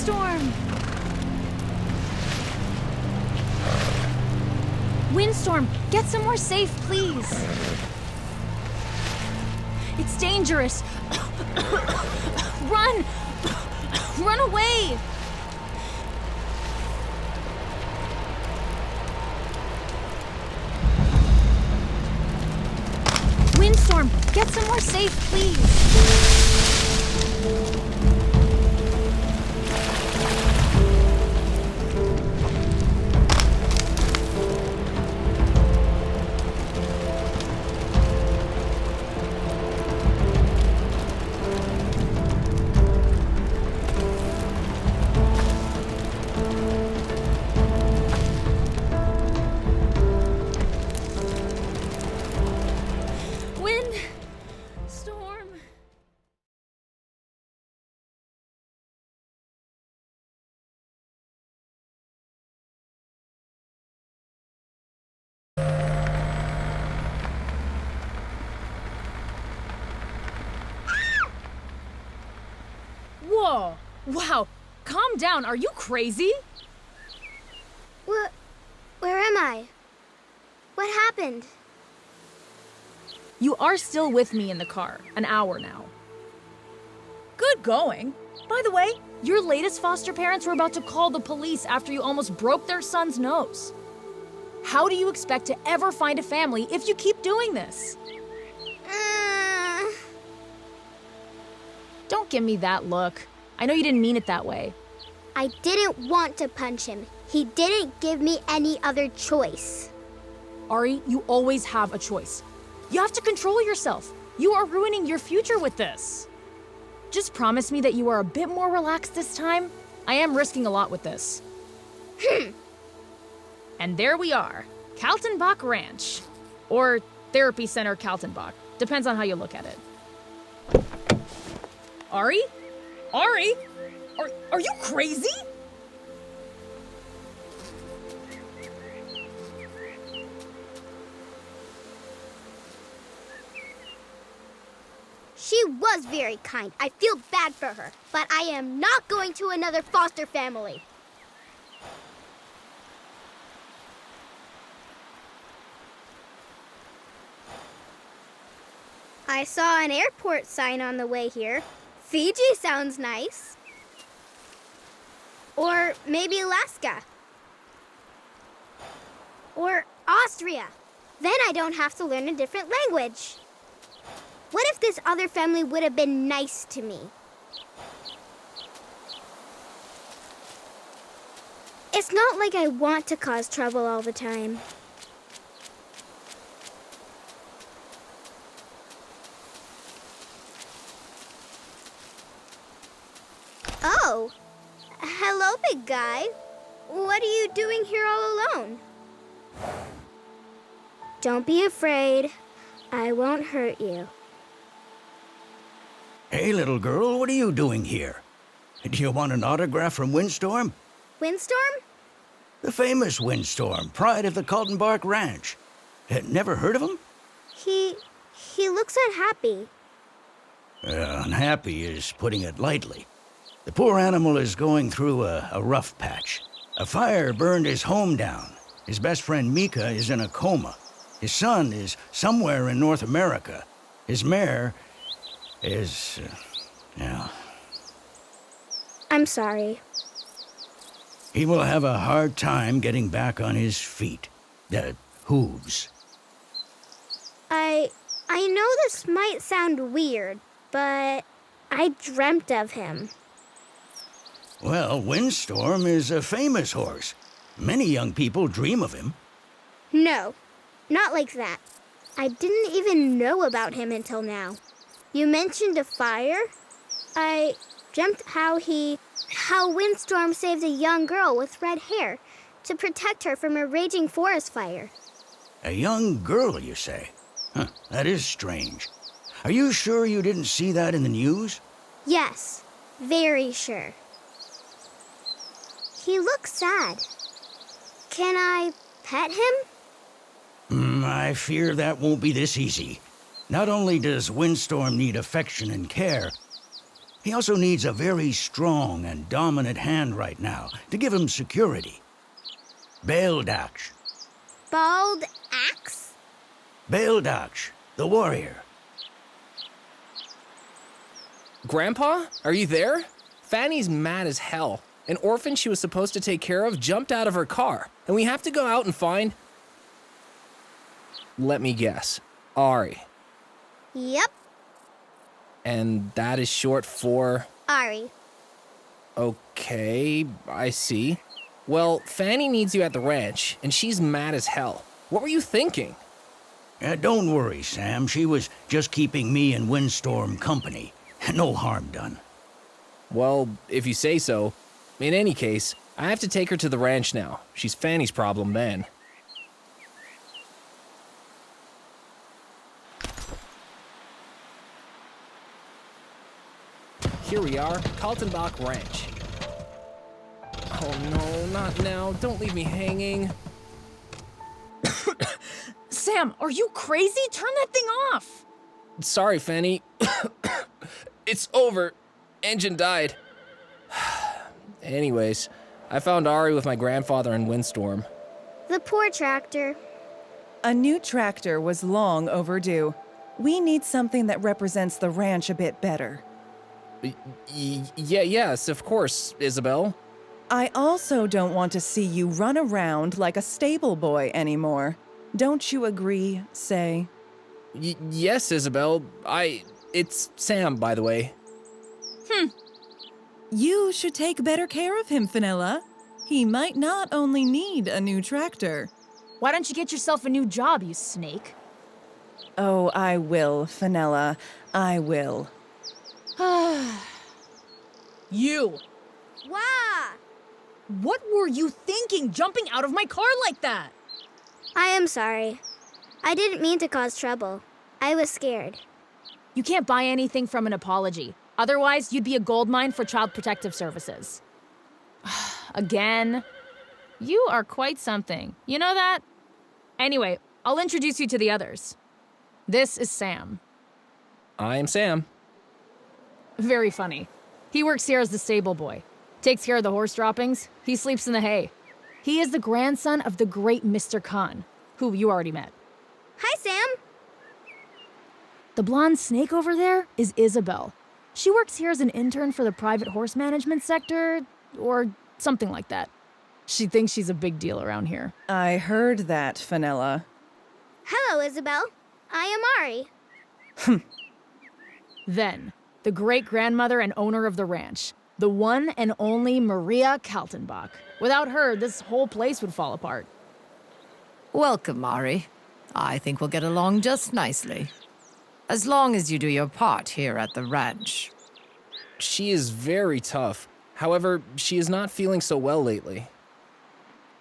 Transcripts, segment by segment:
Windstorm! Windstorm, get somewhere safe, please. It's dangerous. Run! Run away! Windstorm, get somewhere safe, please. Storm. Whoa! Wow! Calm down, are you crazy? Where am I? What happened? You are still with me in the car, an hour now. Good going. By the way, your latest foster parents were about to call the police after you almost broke their son's nose. How do you expect to ever find a family if you keep doing this? Don't give me that look. I know you didn't mean it that way. I didn't want to punch him. He didn't give me any other choice. Ari, you always have a choice. You have to control yourself. You are ruining your future with this. Just promise me that you are a bit more relaxed this time. I am risking a lot with this. And there we are, Kaltenbach Ranch. Or Therapy Center Kaltenbach. Depends on how you look at it. Ari? Ari? Are you crazy? She was very kind. I feel bad for her. But I am not going to another foster family. I saw an airport sign on the way here. Fiji sounds nice. Or maybe Alaska. Or Austria. Then I don't have to learn a different language. What if this other family would have been nice to me? It's not like I want to cause trouble all the time. Oh, hello, big guy. What are you doing here all alone? Don't be afraid. I won't hurt you. Hey, little girl, what are you doing here? Do you want an autograph from Windstorm? Windstorm? The famous Windstorm, pride of the Kaltenbach Ranch. Never heard of him? He looks unhappy. Unhappy is putting it lightly. The poor animal is going through a rough patch. A fire burned his home down. His best friend Mika is in a coma. His son is somewhere in North America. His mare is, I'm sorry. He will have a hard time getting back on his feet. Hooves. I know this might sound weird, but I dreamt of him. Well, Windstorm is a famous horse. Many young people dream of him. No, not like that. I didn't even know about him until now. You mentioned a fire? I dreamt how Windstorm saved a young girl with red hair to protect her from a raging forest fire. A young girl, you say? Huh, that is strange. Are you sure you didn't see that in the news? Yes, very sure. He looks sad. Can I pet him? I fear that won't be this easy. Not only does Windstorm need affection and care, He also needs a very strong and dominant hand right now to give him security. Beldach. Bald axe? Beldach, the warrior. Grandpa, are you there? Fanny's mad as hell. An orphan she was supposed to take care of jumped out of her car, and we have to go out and find... Let me guess. Ari. Yep, And that is short for... Ari. Okay, I see. Well, Fanny needs you at the ranch, and she's mad as hell. What were you thinking? Don't worry, Sam. She was just keeping me and Windstorm company. No harm done. Well, if you say so. In any case, I have to take her to the ranch now. She's Fanny's problem then. Here we are, Kaltenbach Ranch. Oh no, not now. Don't leave me hanging. Sam, are you crazy? Turn that thing off! Sorry, Fanny. It's over. Engine died. Anyways, I found Ari with my grandfather in Windstorm. The poor tractor. A new tractor was long overdue. We need something that represents the ranch a bit better. Yes, of course, Isabel. I also don't want to see you run around like a stable boy anymore. Don't you agree, Say? Yes, Isabel. It's Sam, by the way. You should take better care of him, Fenella. He might not only need a new tractor. Why don't you get yourself a new job, you snake? Oh, I will, Fenella. I will. You! Wah! What were you thinking, jumping out of my car like that? I am sorry. I didn't mean to cause trouble. I was scared. You can't buy anything from an apology. Otherwise, you'd be a goldmine for Child Protective Services. Again? You are quite something. You know that? Anyway, I'll introduce you to the others. This is Sam. I am Sam. Very funny. He works here as the stable boy. Takes care of the horse droppings. He sleeps in the hay. He is the grandson of the great Mr. Khan, who you already met. Hi, Sam. The blonde snake over there is Isabel. She works here as an intern for the private horse management sector, or something like that. She thinks she's a big deal around here. I heard that, Fenella. Hello, Isabel. I am Ari. Then, the great-grandmother and owner of the ranch, the one and only Maria Kaltenbach. Without her, this whole place would fall apart. Welcome, Mari. I think we'll get along just nicely. As long as you do your part here at the ranch. She is very tough. However, she is not feeling so well lately.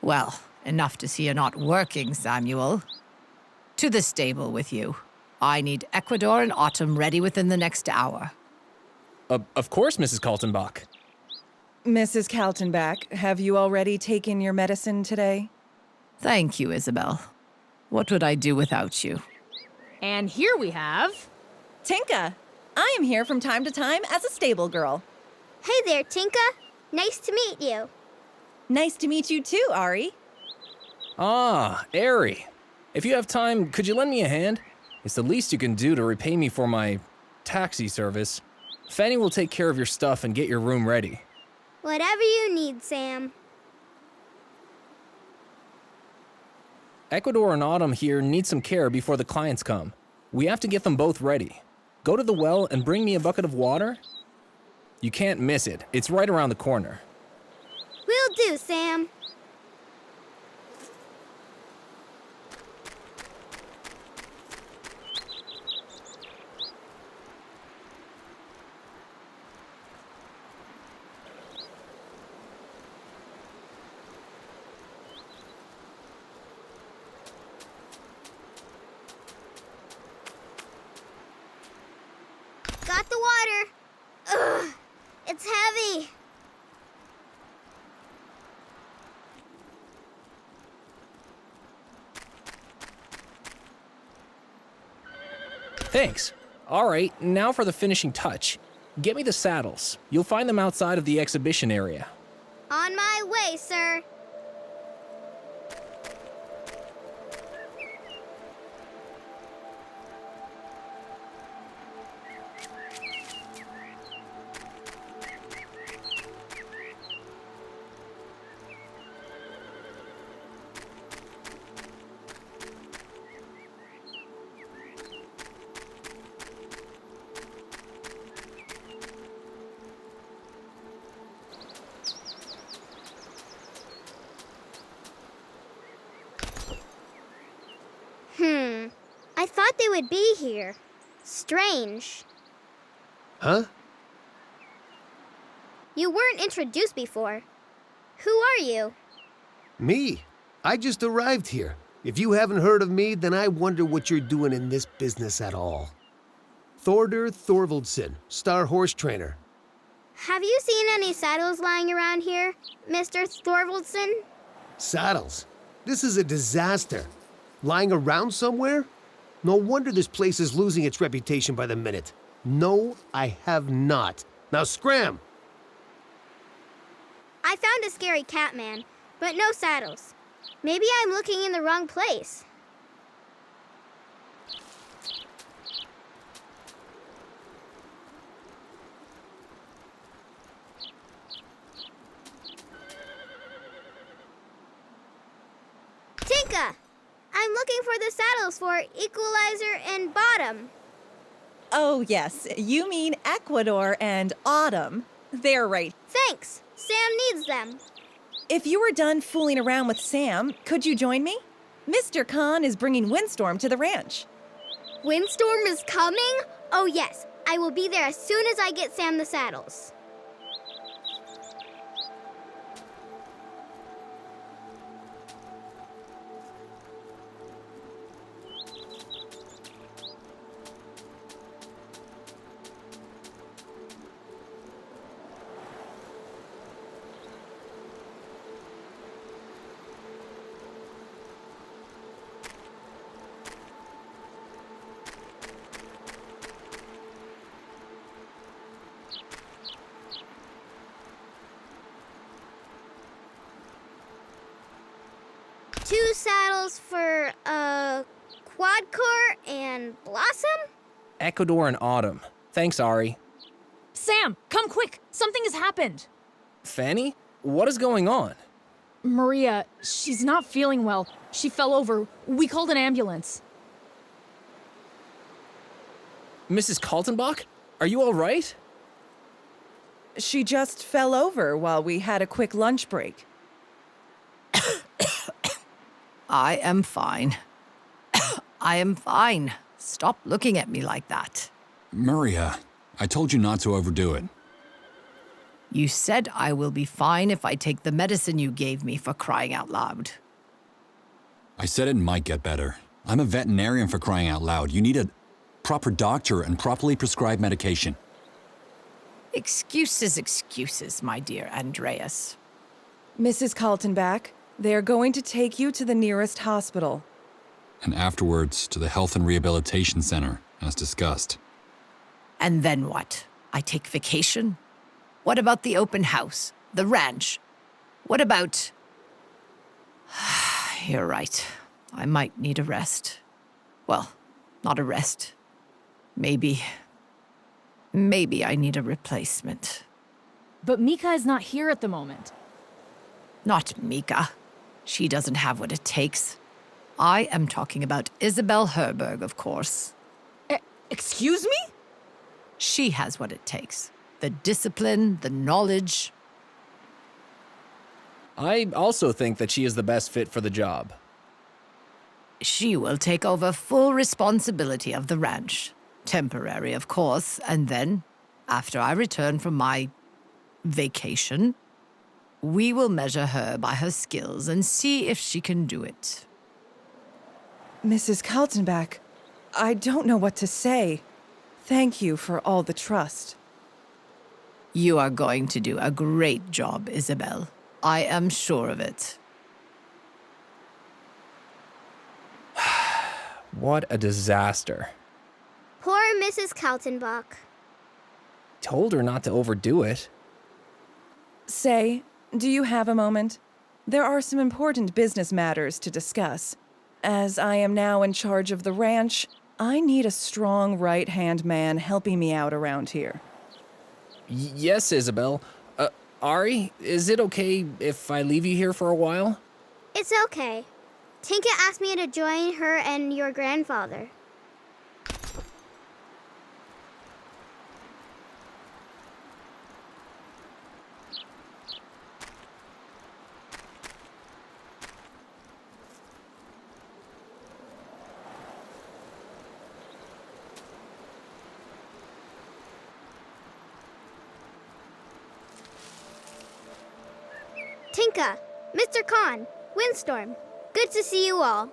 Well, enough to see you're not working, Samuel. To the stable with you. I need Ecuador and Autumn ready within the next hour. Of course, Mrs. Kaltenbach. Mrs. Kaltenbach, have you already taken your medicine today? Thank you, Isabel. What would I do without you? And here we have... Tinka, I am here from time to time as a stable girl. Hey there, Tinka. Nice to meet you. Nice to meet you too, Ari. Ah, Ari. If you have time, could you lend me a hand? It's the least you can do to repay me for my taxi service. Fanny will take care of your stuff and get your room ready. Whatever you need, Sam. Ecuador and Autumn here need some care before the clients come. We have to get them both ready. Go to the well and bring me a bucket of water. You can't miss it. It's right around the corner. Will do, Sam. Got the water. Ugh, it's heavy. Thanks. All right, now for the finishing touch. Get me the saddles. You'll find them outside of the exhibition area. On my way, sir. I thought they would be here. Strange. Huh? You weren't introduced before. Who are you? Me? I just arrived here. If you haven't heard of me, then I wonder what you're doing in this business at all. Thorder Thorvaldson, star horse trainer. Have you seen any saddles lying around here, Mr. Thorvaldson? Saddles? This is a disaster. Lying around somewhere? No wonder this place is losing its reputation by the minute. No, I have not. Now scram! I found a scary cat man, but no saddles. Maybe I'm looking in the wrong place. Tinka! I'm looking for the saddles for Equalizer and Bottom. Oh, yes. You mean Ecuador and Autumn. They're right. Thanks. Sam needs them. If you were done fooling around with Sam, could you join me? Mr. Khan is bringing Windstorm to the ranch. Windstorm is coming? Oh, yes. I will be there as soon as I get Sam the saddles. Two saddles for, Quadcore and Blossom? Ecuador and Autumn. Thanks, Ari. Sam, come quick! Something has happened! Fanny? What is going on? Maria, she's not feeling well. She fell over. We called an ambulance. Mrs. Kaltenbach? Are you all right? She just fell over while we had a quick lunch break. I am fine. I am fine. Stop looking at me like that. Maria, I told you not to overdo it. You said I will be fine if I take the medicine you gave me, for crying out loud. I said it might get better. I'm a veterinarian, for crying out loud. You need a proper doctor and properly prescribed medication. Excuses, my dear Andreas. Mrs. Kaltenbach, they're going to take you to the nearest hospital. And afterwards to the Health and Rehabilitation Center, as discussed. And then what? I take vacation? What about the open house? The ranch? What about... You're right. I might need a rest. Well, not a rest. Maybe I need a replacement. But Mika is not here at the moment. Not Mika. She doesn't have what it takes. I am talking about Isabel Herberg, of course. Excuse me? She has what it takes. The discipline, the knowledge. I also think that she is the best fit for the job. She will take over full responsibility of the ranch. Temporary, of course, and then, after I return from my vacation, we will measure her by her skills and see if she can do it. Mrs. Kaltenbach, I don't know what to say. Thank you for all the trust. You are going to do a great job, Isabel. I am sure of it. What a disaster. Poor Mrs. Kaltenbach. told her not to overdo it. Say, do you have a moment? There are some important business matters to discuss. As I am now in charge of the ranch, I need a strong right-hand man helping me out around here. Yes, Isabel. Ari, is it okay if I leave you here for a while? It's okay. Tinka asked me to join her and your grandfather. Tinka, Mr. Khan, Windstorm, good to see you all.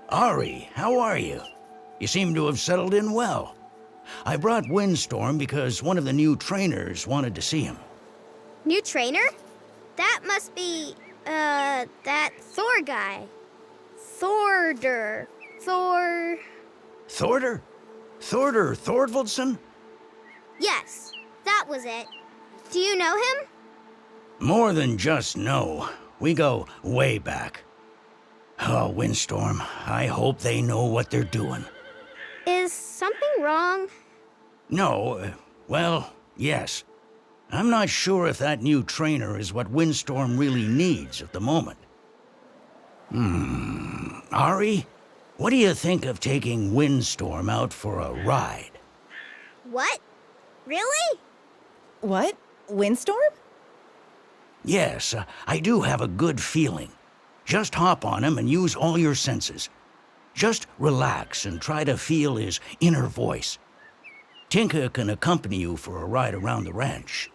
Ari, how are you? You seem to have settled in well. I brought Windstorm because one of the new trainers wanted to see him. New trainer? That must be, that Thor guy. Thorder. Thorder? Thordvaldson? Yes, that was it. Do you know him? More than just know. We go way back. Oh, Windstorm, I hope they know what they're doing. Is something wrong? No, well, yes. I'm not sure if that new trainer is what Windstorm really needs at the moment. Ari, what do you think of taking Windstorm out for a ride? What? Really? What? Windstorm? Yes, I do have a good feeling. Just hop on him and use all your senses. Just relax and try to feel his inner voice. Tinka can accompany you for a ride around the ranch.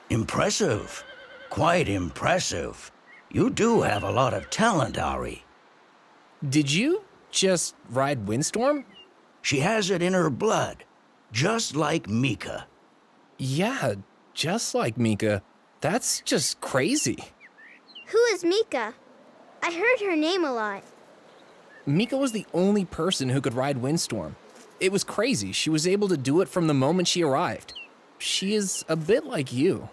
Impressive. Quite impressive. You do have a lot of talent, Ari. Did you just ride Windstorm? She has it in her blood, just like Mika. Yeah, just like Mika. That's just crazy. Who is Mika? I heard her name a lot. Mika was the only person who could ride Windstorm. It was crazy. She was able to do it from the moment she arrived. She is a bit like you.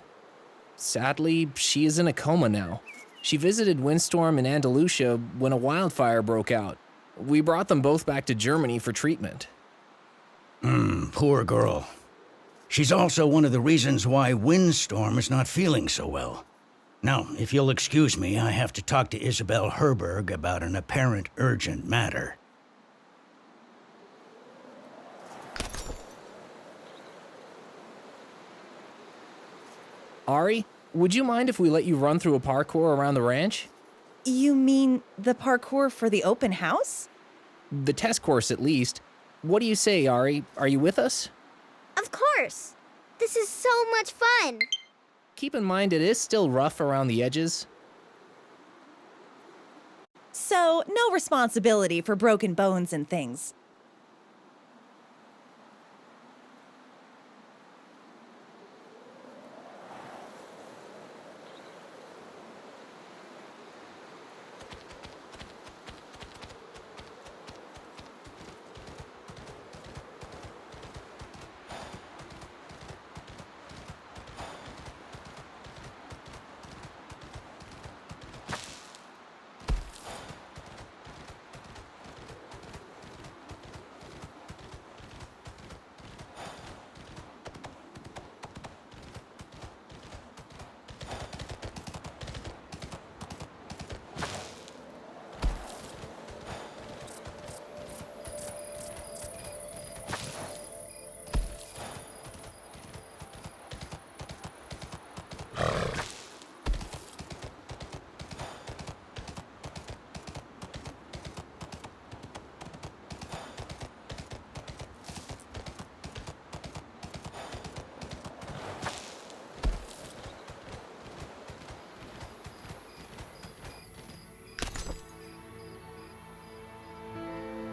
Sadly, she is in a coma now. She visited Windstorm in Andalusia when a wildfire broke out. We brought them both back to Germany for treatment. Poor girl. She's also one of the reasons why Windstorm is not feeling so well. Now, if you'll excuse me, I have to talk to Isabel Herberg about an apparent urgent matter. Ari, would you mind if we let you run through a parkour around the ranch? You mean the parkour for the open house? The test course, at least. What do you say, Ari? Are you with us? Of course. This is so much fun. Keep in mind it is still rough around the edges. So, no responsibility for broken bones and things.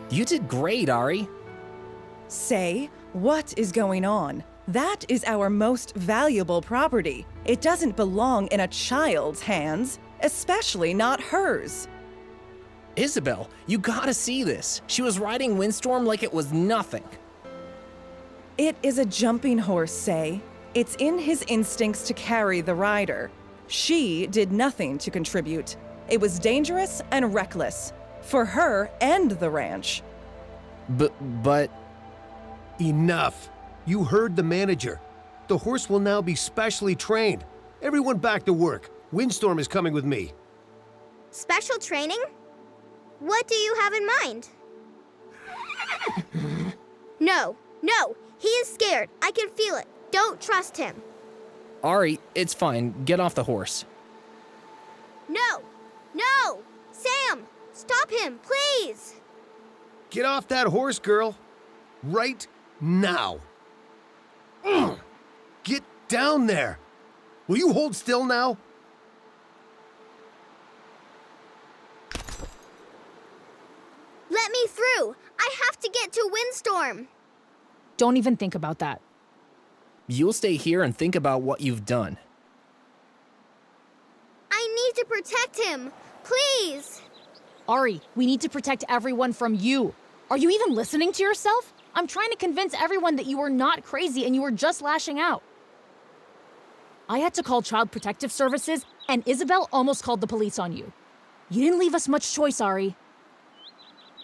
You did great, Ari. Say, what is going on? That is our most valuable property. It doesn't belong in a child's hands, especially not hers. Isabel, you gotta see this. She was riding Windstorm like it was nothing. It is a jumping horse, Say. It's in his instincts to carry the rider. She did nothing to contribute. It was dangerous and reckless. For her and the ranch. But... Enough. You heard the manager. The horse will now be specially trained. Everyone back to work. Windstorm is coming with me. Special training? What do you have in mind? No, he is scared. I can feel it. Don't trust him. Ari, it's fine. Get off the horse. No! Sam! Stop him, please! Get off that horse, girl. Right now. Get down there. Will you hold still now? Let me through! I have to get to Windstorm! Don't even think about that. You'll stay here and think about what you've done. I need to protect him! Please! Ari, we need to protect everyone from you. Are you even listening to yourself? I'm trying to convince everyone that you are not crazy and you were just lashing out. I had to call Child Protective Services, and Isabel almost called the police on you. You didn't leave us much choice, Ari.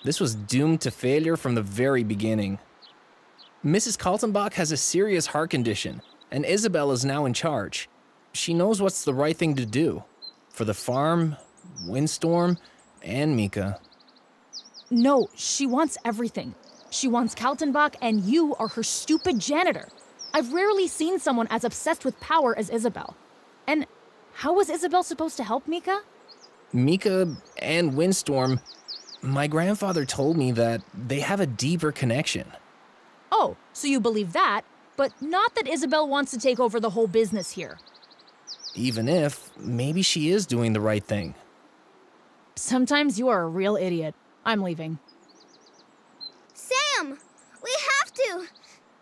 This was doomed to failure from the very beginning. Mrs. Kaltenbach has a serious heart condition, and Isabel is now in charge. She knows what's the right thing to do. For the farm, Windstorm, and Mika. No, she wants everything. She wants Kaltenbach, and you are her stupid janitor. I've rarely seen someone as obsessed with power as Isabel. And how was Isabel supposed to help Mika? Mika and Windstorm, my grandfather told me that they have a deeper connection. Oh, so you believe that, but not that Isabel wants to take over the whole business here. Even if, maybe she is doing the right thing. Sometimes you are a real idiot. I'm leaving. Sam! We have to!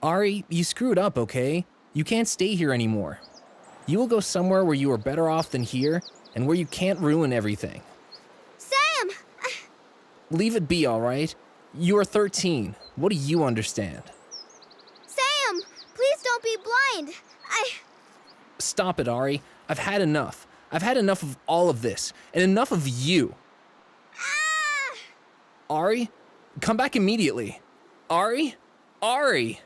Ari, you screwed up, okay? You can't stay here anymore. You will go somewhere where you are better off than here, and where you can't ruin everything. Sam! Leave it be, all right? You are 13. What do you understand? Sam! Please don't be blind! Stop it, Ari. I've had enough. I've had enough of all of this, and enough of you. Ah! Ari, come back immediately. Ari? Ari!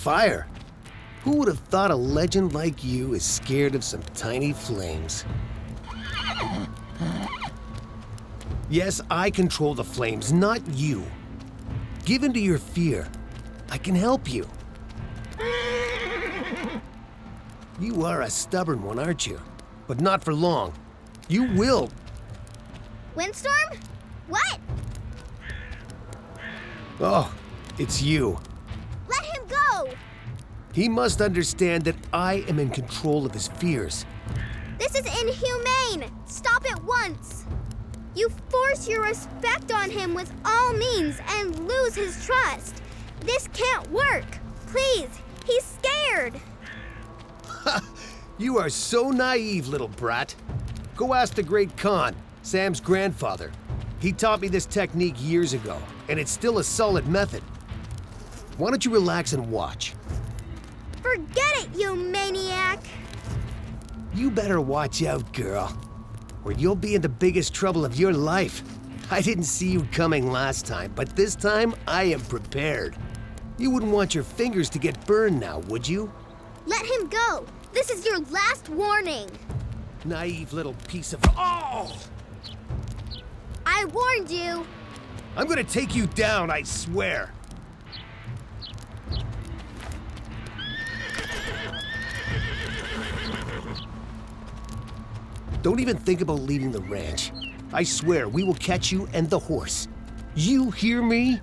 fire. Who would have thought a legend like you is scared of some tiny flames? Yes, I control the flames, not you. Give in to your fear. I can help you. You are a stubborn one, aren't you? But not for long. You will. Windstorm? What? Oh, it's you. Let him go! He must understand that I am in control of his fears. This is inhumane! Stop at once! You force your respect on him with all means and lose his trust. This can't work. Please, he's scared. You are so naive, little brat. Go ask the great Khan, Sam's grandfather. He taught me this technique years ago, and it's still a solid method. Why don't you relax and watch? Forget it, you maniac! You better watch out, girl, or you'll be in the biggest trouble of your life. I didn't see you coming last time, but this time I am prepared. You wouldn't want your fingers to get burned now, would you? Let him go! This is your last warning! Naive little piece of... Oh! I warned you! I'm gonna take you down, I swear. Don't even think about leaving the ranch. I swear we will catch you and the horse. You hear me?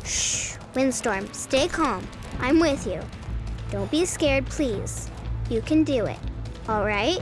Shh, Windstorm, stay calm. I'm with you. Don't be scared, please. You can do it, all right?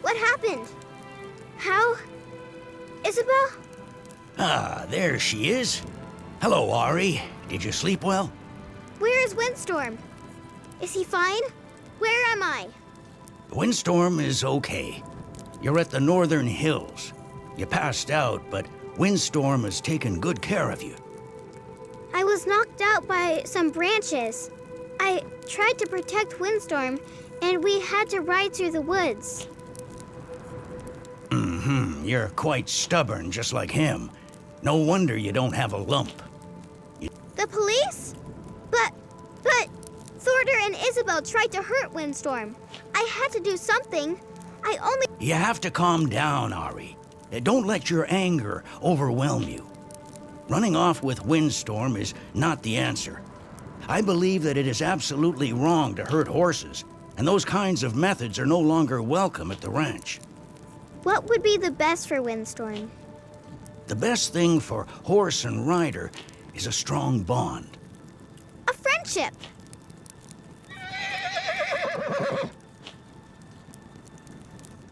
What happened? How? Isabel? Ah, there she is. Hello, Ari. Did you sleep well? Where is Windstorm? Is he fine? Where am I? Windstorm is okay. You're at the northern hills. You passed out, but Windstorm has taken good care of you. I was knocked out by some branches. I tried to protect Windstorm, and we had to ride through the woods. You're quite stubborn, just like him. No wonder you don't have a lump. The police? But Thorder and Isabel tried to hurt Windstorm. I had to do something. You have to calm down, Ari. Don't let your anger overwhelm you. Running off with Windstorm is not the answer. I believe that it is absolutely wrong to hurt horses, and those kinds of methods are no longer welcome at the ranch. What would be the best for Windstorm? The best thing for horse and rider is a strong bond. A friendship.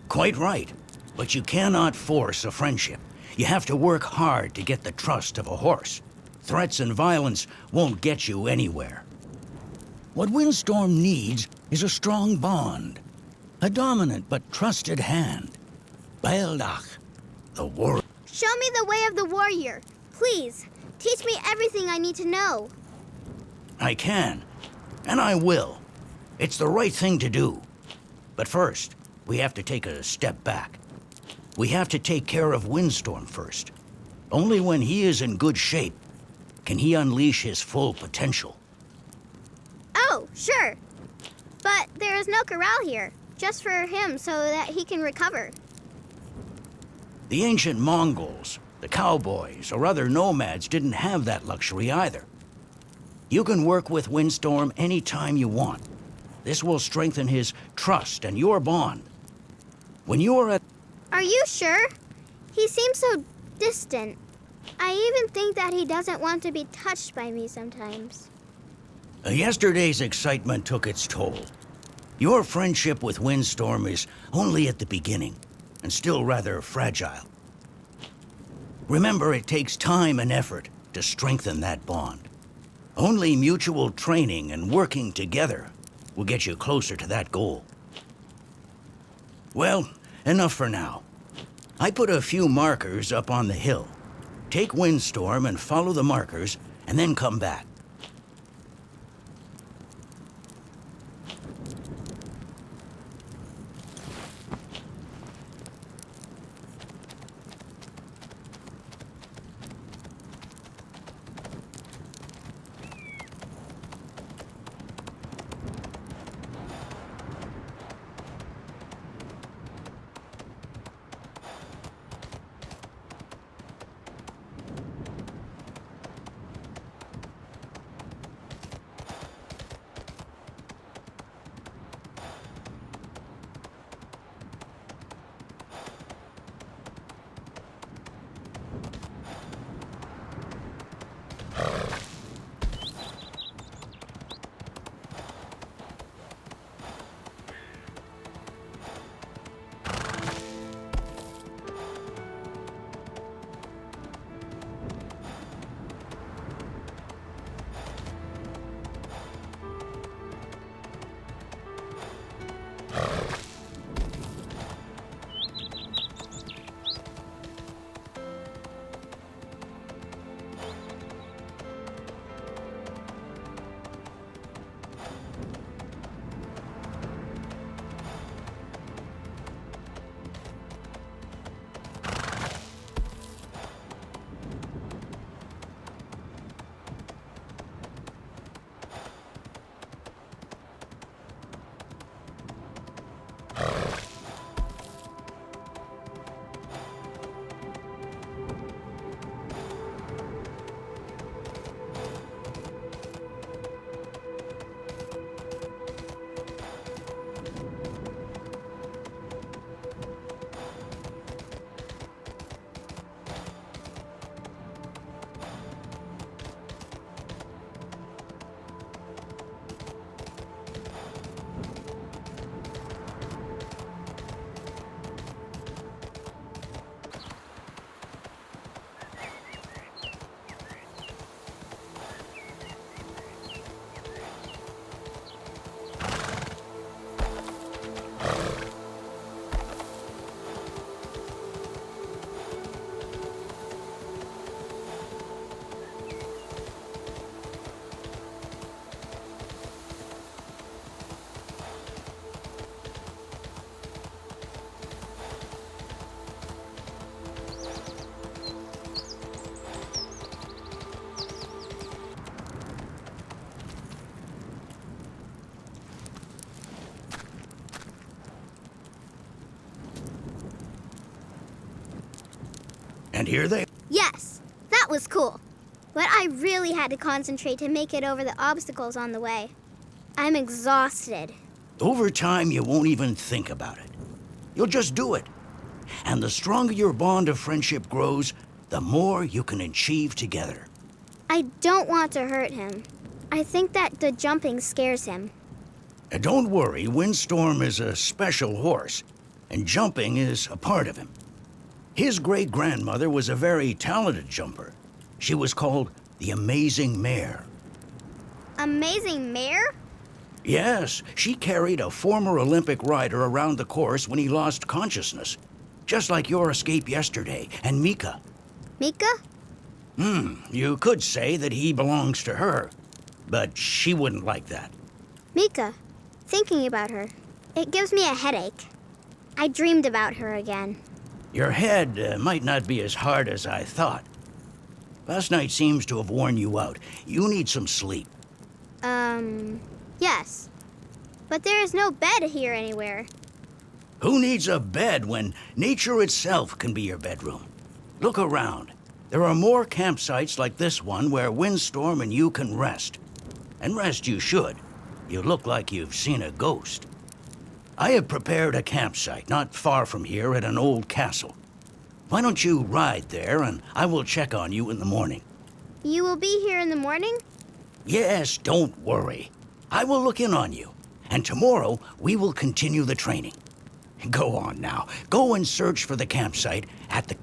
Quite right, but you cannot force a friendship. You have to work hard to get the trust of a horse. Threats and violence won't get you anywhere. What Windstorm needs is a strong bond. A dominant but trusted hand. Baildach, the warrior. Show me the way of the warrior. Please, teach me everything I need to know. I can, and I will. It's the right thing to do. But first, we have to take a step back. We have to take care of Windstorm first. Only when he is in good shape can he unleash his full potential. Oh, sure. But there is no corral here, just for him so that he can recover. The ancient Mongols, the cowboys, or other nomads didn't have that luxury either. You can work with Windstorm any time you want. This will strengthen his trust and your bond. When you are at... Are you sure? He seems so distant. I even think that he doesn't want to be touched by me sometimes. Yesterday's excitement took its toll. Your friendship with Windstorm is only at the beginning, and still rather fragile. Remember, it takes time and effort to strengthen that bond. Only mutual training and working together will get you closer to that goal. Well, enough for now. I put a few markers up on the hill. Take Windstorm and follow the markers, and then come back. And here they... Yes, that was cool. But I really had to concentrate to make it over the obstacles on the way. I'm exhausted. Over time, you won't even think about it. You'll just do it. And the stronger your bond of friendship grows, the more you can achieve together. I don't want to hurt him. I think that the jumping scares him. And don't worry, Windstorm is a special horse, and jumping is a part of him. His great-grandmother was a very talented jumper. She was called the Amazing Mare. Amazing Mare? Yes, she carried a former Olympic rider around the course when he lost consciousness. Just like your escape yesterday, and Mika. Mika? You could say that he belongs to her, but she wouldn't like that. Mika. Thinking about her, it gives me a headache. I dreamed about her again. Your head might not be as hard as I thought. Last night seems to have worn you out. You need some sleep. Yes. But there is no bed here anywhere. Who needs a bed when nature itself can be your bedroom? Look around. There are more campsites like this one where Windstorm and you can rest. And rest you should. You look like you've seen a ghost. I have prepared a campsite not far from here at an old castle. Why don't you ride there and I will check on you in the morning? You will be here in the morning? Yes, don't worry. I will look in on you. And tomorrow we will continue the training. Go on now. Go and search for the campsite at the...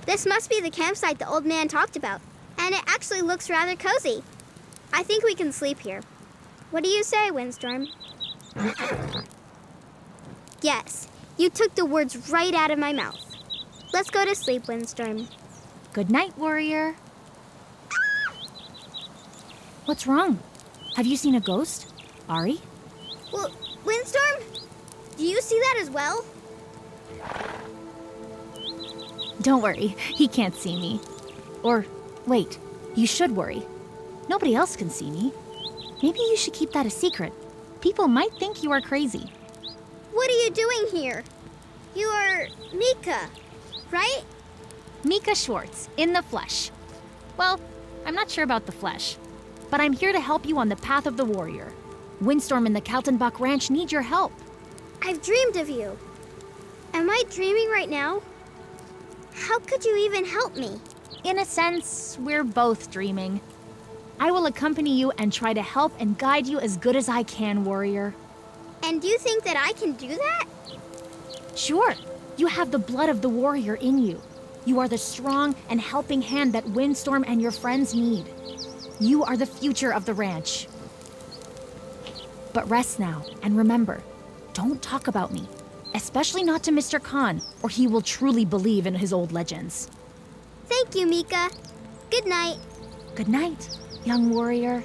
This must be the campsite the old man talked about, and it actually looks rather cozy. I think we can sleep here. What do you say, Windstorm? Yes, you took the words right out of my mouth. Let's go to sleep, Windstorm. Good night, warrior. What's wrong? Have you seen a ghost? Ari? Well, Windstorm, do you see that as well? Don't worry, he can't see me. Or, wait, you should worry. Nobody else can see me. Maybe you should keep that a secret. People might think you are crazy. What are you doing here? You are Mika, right? Mika Schwartz, in the flesh. Well, I'm not sure about the flesh, but I'm here to help you on the path of the warrior. Windstorm and the Kaltenbach Ranch need your help. I've dreamed of you. Am I dreaming right now? How could you even help me? In a sense, we're both dreaming. I will accompany you and try to help and guide you as good as I can, warrior. And do you think that I can do that? Sure, you have the blood of the warrior in you. You are the strong and helping hand that Windstorm and your friends need. You are the future of the ranch. But rest now, and remember, don't talk about me. Especially not to Mr. Khan, or he will truly believe in his old legends. Thank you, Mika. Good night. Good night, young warrior.